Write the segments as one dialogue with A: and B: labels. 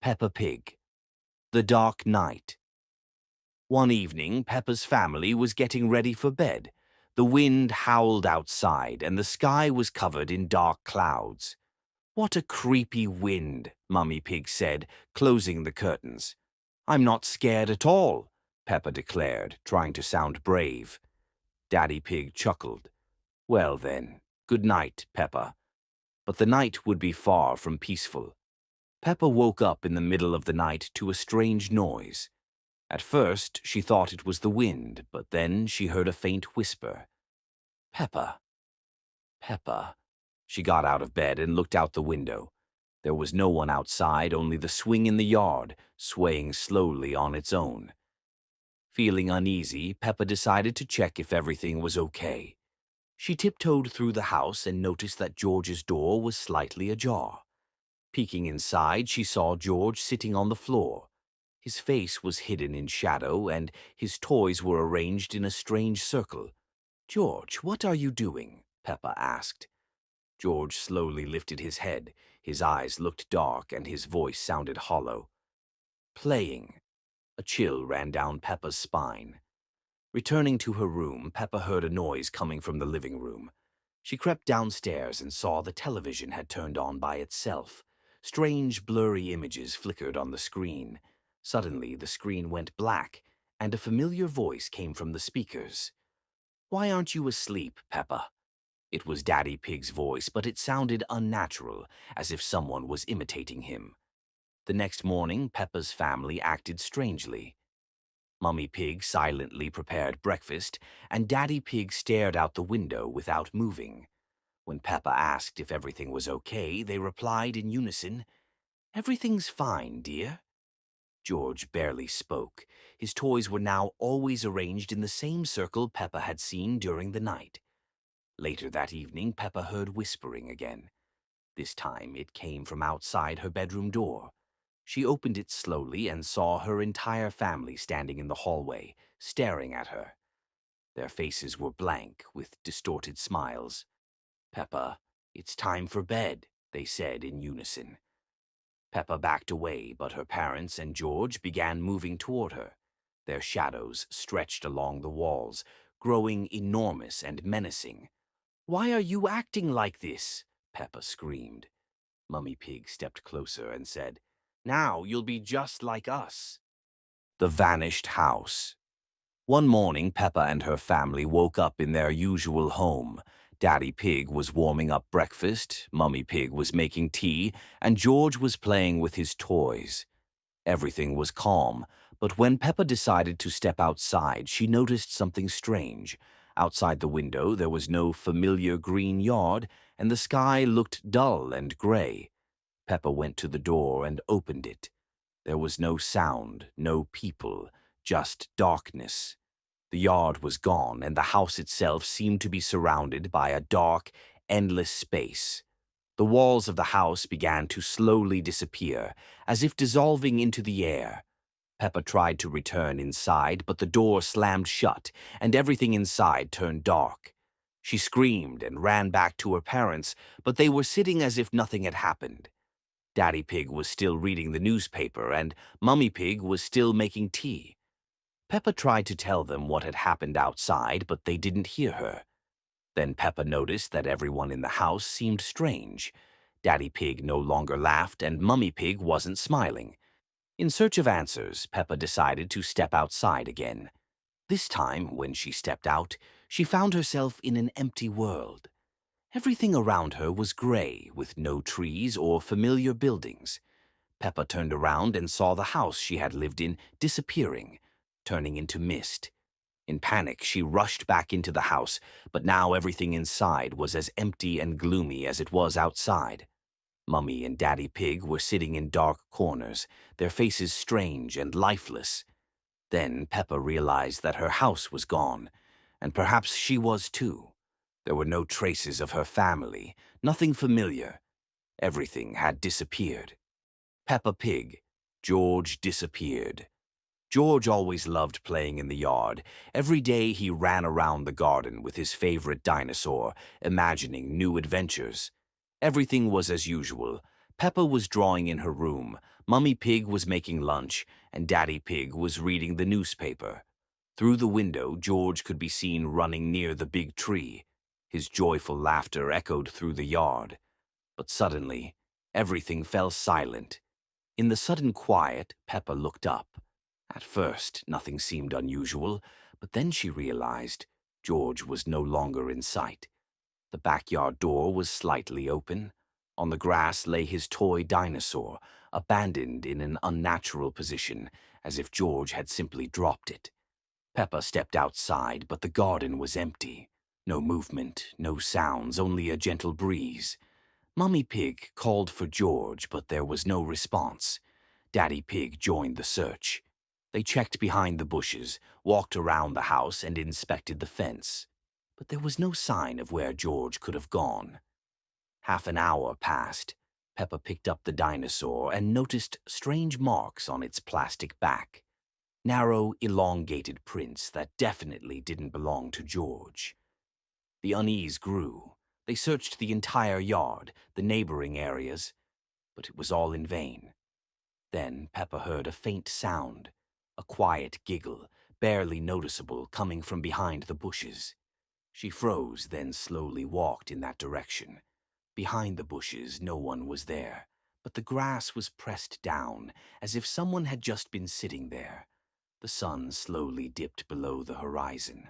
A: Peppa Pig. The Dark Night. One evening, Peppa's family was getting ready for bed. The wind howled outside, and the sky was covered in dark clouds. "What a creepy wind," Mummy Pig said, closing the curtains. "I'm not scared at all," Peppa declared, trying to sound brave. Daddy Pig chuckled. "Well then, good night, Peppa." But the night would be far from peaceful. Peppa woke up in the middle of the night to a strange noise. At first, she thought it was the wind, but then she heard a faint whisper. "Peppa, Peppa." She got out of bed and looked out the window. There was no one outside, only the swing in the yard, swaying slowly on its own. Feeling uneasy, Peppa decided to check if everything was okay. She tiptoed through the house and noticed that George's door was slightly ajar. Peeking inside, she saw George sitting on the floor. His face was hidden in shadow, and his toys were arranged in a strange circle. "George, what are you doing?" Peppa asked. George slowly lifted his head. His eyes looked dark, and his voice sounded hollow. "Playing." A chill ran down Peppa's spine. Returning to her room, Peppa heard a noise coming from the living room. She crept downstairs and saw the television had turned on by itself. Strange, blurry images flickered on the screen. Suddenly, the screen went black, and a familiar voice came from the speakers. "Why aren't you asleep, Peppa?" It was Daddy Pig's voice, but it sounded unnatural, as if someone was imitating him. The next morning, Peppa's family acted strangely. Mummy Pig silently prepared breakfast, and Daddy Pig stared out the window without moving. When Peppa asked if everything was okay, they replied in unison, "Everything's fine, dear." George barely spoke. His toys were now always arranged in the same circle Peppa had seen during the night. Later that evening, Peppa heard whispering again. This time it came from outside her bedroom door. She opened it slowly and saw her entire family standing in the hallway, staring at her. Their faces were blank, with distorted smiles. "Peppa, it's time for bed," they said in unison. Peppa backed away, but her parents and George began moving toward her. Their shadows stretched along the walls, growing enormous and menacing. "Why are you acting like this?" Peppa screamed. Mummy Pig stepped closer and said, "Now you'll be just like us." The Vanished House. One morning, Peppa and her family woke up in their usual home. Daddy Pig was warming up breakfast, Mummy Pig was making tea, and George was playing with his toys. Everything was calm, but when Peppa decided to step outside, she noticed something strange. Outside the window, there was no familiar green yard, and the sky looked dull and gray. Peppa went to the door and opened it. There was no sound, no people, just darkness. The yard was gone, and the house itself seemed to be surrounded by a dark, endless space. The walls of the house began to slowly disappear, as if dissolving into the air. Peppa tried to return inside, but the door slammed shut, and everything inside turned dark. She screamed and ran back to her parents, but they were sitting as if nothing had happened. Daddy Pig was still reading the newspaper, and Mummy Pig was still making tea. Peppa tried to tell them what had happened outside, but they didn't hear her. Then Peppa noticed that everyone in the house seemed strange. Daddy Pig no longer laughed, and Mummy Pig wasn't smiling. In search of answers, Peppa decided to step outside again. This time, when she stepped out, she found herself in an empty world. Everything around her was gray, with no trees or familiar buildings. Peppa turned around and saw the house she had lived in disappearing, turning into mist. In panic, she rushed back into the house, but now everything inside was as empty and gloomy as it was outside. Mummy and Daddy Pig were sitting in dark corners, their faces strange and lifeless. Then Peppa realized that her house was gone, and perhaps she was too. There were no traces of her family, nothing familiar. Everything had disappeared. Peppa Pig. George disappeared. George always loved playing in the yard. Every day he ran around the garden with his favorite dinosaur, imagining new adventures. Everything was as usual. Peppa was drawing in her room, Mummy Pig was making lunch, and Daddy Pig was reading the newspaper. Through the window, George could be seen running near the big tree. His joyful laughter echoed through the yard. But suddenly, everything fell silent. In the sudden quiet, Peppa looked up. At first, nothing seemed unusual, but then she realized George was no longer in sight. The backyard door was slightly open. On the grass lay his toy dinosaur, abandoned in an unnatural position, as if George had simply dropped it. Peppa stepped outside, but the garden was empty. No movement, no sounds, only a gentle breeze. Mummy Pig called for George, but there was no response. Daddy Pig joined the search. They checked behind the bushes, walked around the house, and inspected the fence. But there was no sign of where George could have gone. Half an hour passed. Peppa picked up the dinosaur and noticed strange marks on its plastic back. Narrow, elongated prints that definitely didn't belong to George. The unease grew. They searched the entire yard, the neighboring areas, but it was all in vain. Then Peppa heard a faint sound, a quiet giggle, barely noticeable, coming from behind the bushes. She froze, then slowly walked in that direction. Behind the bushes, no one was there, but the grass was pressed down, as if someone had just been sitting there. The sun slowly dipped below the horizon.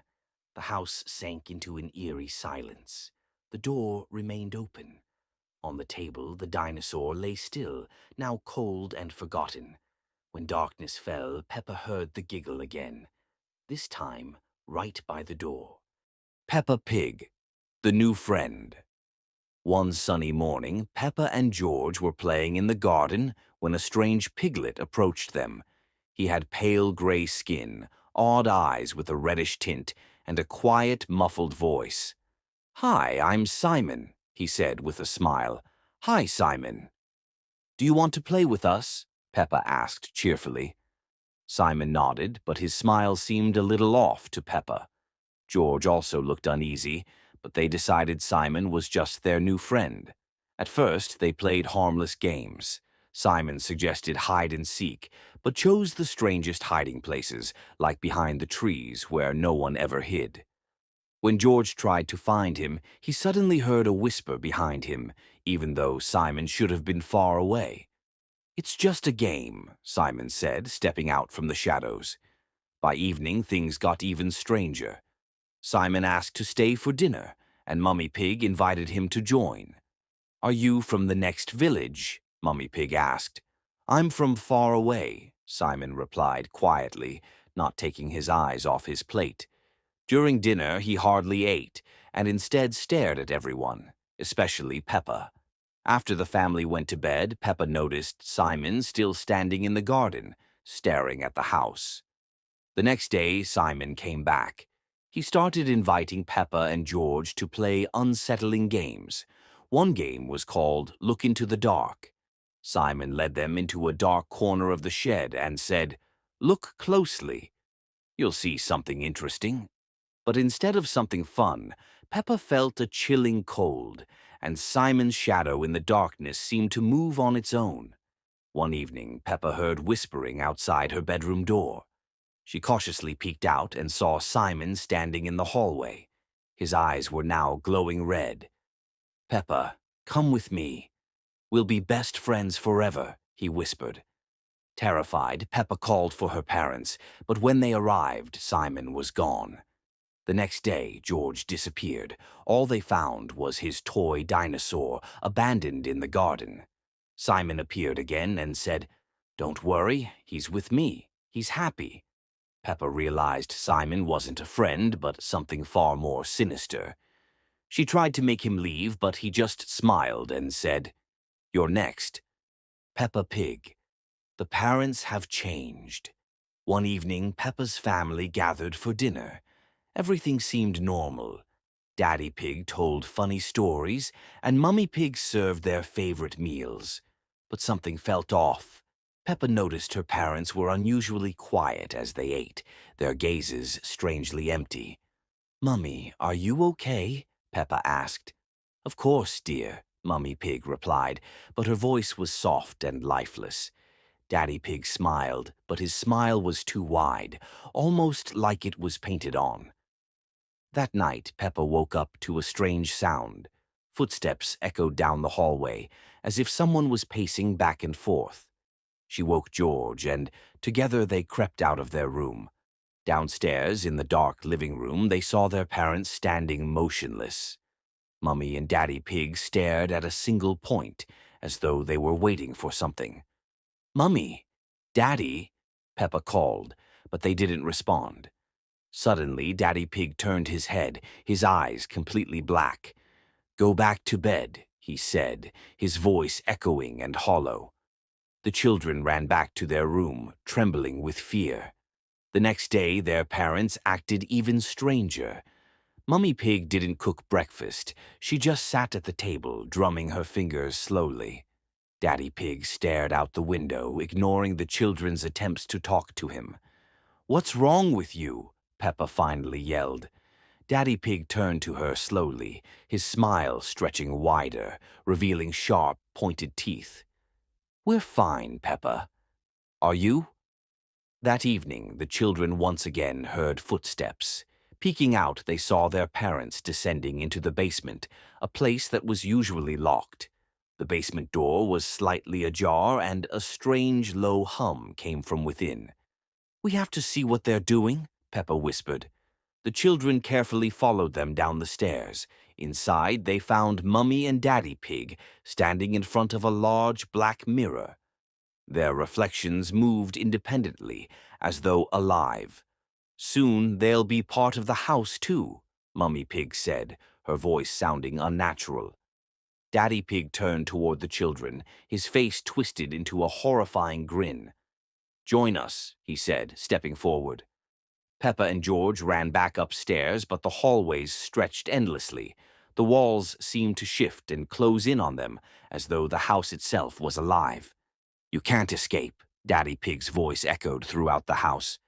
A: The house sank into an eerie silence. The door remained open. On the table, the dinosaur lay still, now cold and forgotten. When darkness fell, Peppa heard the giggle again, this time right by the door. Peppa Pig, the new friend. One sunny morning, Peppa and George were playing in the garden when a strange piglet approached them. He had pale gray skin, odd eyes with a reddish tint, and a quiet, muffled voice. "Hi, I'm Simon," he said with a smile. "Hi, Simon." "Do you want to play with us?" Peppa asked cheerfully. Simon nodded, but his smile seemed a little off to Peppa. George also looked uneasy, but they decided Simon was just their new friend. At first, they played harmless games. Simon suggested hide and seek, but chose the strangest hiding places, like behind the trees where no one ever hid. When George tried to find him, he suddenly heard a whisper behind him, even though Simon should have been far away. "It's just a game," Simon said, stepping out from the shadows. By evening, things got even stranger. Simon asked to stay for dinner, and Mummy Pig invited him to join. "Are you from the next village?" Mummy Pig asked. "I'm from far away," Simon replied quietly, not taking his eyes off his plate. During dinner, he hardly ate, and instead stared at everyone, especially Peppa. After the family went to bed, Peppa noticed Simon still standing in the garden, staring at the house. The next day, Simon came back. He started inviting Peppa and George to play unsettling games. One game was called Look into the Dark. Simon led them into a dark corner of the shed and said, "Look closely. You'll see something interesting." But instead of something fun, Peppa felt a chilling cold, and Simon's shadow in the darkness seemed to move on its own. One evening, Peppa heard whispering outside her bedroom door. She cautiously peeked out and saw Simon standing in the hallway. His eyes were now glowing red. "Peppa, come with me. We'll be best friends forever," he whispered. Terrified, Peppa called for her parents, but when they arrived, Simon was gone. The next day, George disappeared. All they found was his toy dinosaur, abandoned in the garden. Simon appeared again and said, "Don't worry, he's with me. He's happy." Peppa realized Simon wasn't a friend, but something far more sinister. She tried to make him leave, but he just smiled and said, "You're next." Peppa Pig. The parents have changed. One evening, Peppa's family gathered for dinner. Everything seemed normal. Daddy Pig told funny stories, and Mummy Pig served their favorite meals. But something felt off. Peppa noticed her parents were unusually quiet as they ate, their gazes strangely empty. "Mummy, are you okay?" Peppa asked. "Of course, dear," Mummy Pig replied, but her voice was soft and lifeless. Daddy Pig smiled, but his smile was too wide, almost like it was painted on. That night, Peppa woke up to a strange sound. Footsteps echoed down the hallway, as if someone was pacing back and forth. She woke George, and together they crept out of their room. Downstairs, in the dark living room, they saw their parents standing motionless. Mummy and Daddy Pig stared at a single point, as though they were waiting for something. "Mummy! Daddy!" Peppa called, but they didn't respond. Suddenly, Daddy Pig turned his head, his eyes completely black. "Go back to bed," he said, his voice echoing and hollow. The children ran back to their room, trembling with fear. The next day, their parents acted even stranger. Mummy Pig didn't cook breakfast. She just sat at the table, drumming her fingers slowly. Daddy Pig stared out the window, ignoring the children's attempts to talk to him. "What's wrong with you?" Peppa finally yelled. Daddy Pig turned to her slowly, his smile stretching wider, revealing sharp, pointed teeth. "We're fine, Peppa. Are you?" That evening, the children once again heard footsteps. Peeking out, they saw their parents descending into the basement, a place that was usually locked. The basement door was slightly ajar, and a strange, low hum came from within. "We have to see what they're doing," Peppa whispered. The children carefully followed them down the stairs. Inside, they found Mummy and Daddy Pig standing in front of a large black mirror. Their reflections moved independently, as though alive. "Soon they'll be part of the house, too," Mummy Pig said, her voice sounding unnatural. Daddy Pig turned toward the children, his face twisted into a horrifying grin. "Join us," he said, stepping forward. Peppa and George ran back upstairs, but the hallways stretched endlessly. The walls seemed to shift and close in on them, as though the house itself was alive. "You can't escape," Daddy Pig's voice echoed throughout the house.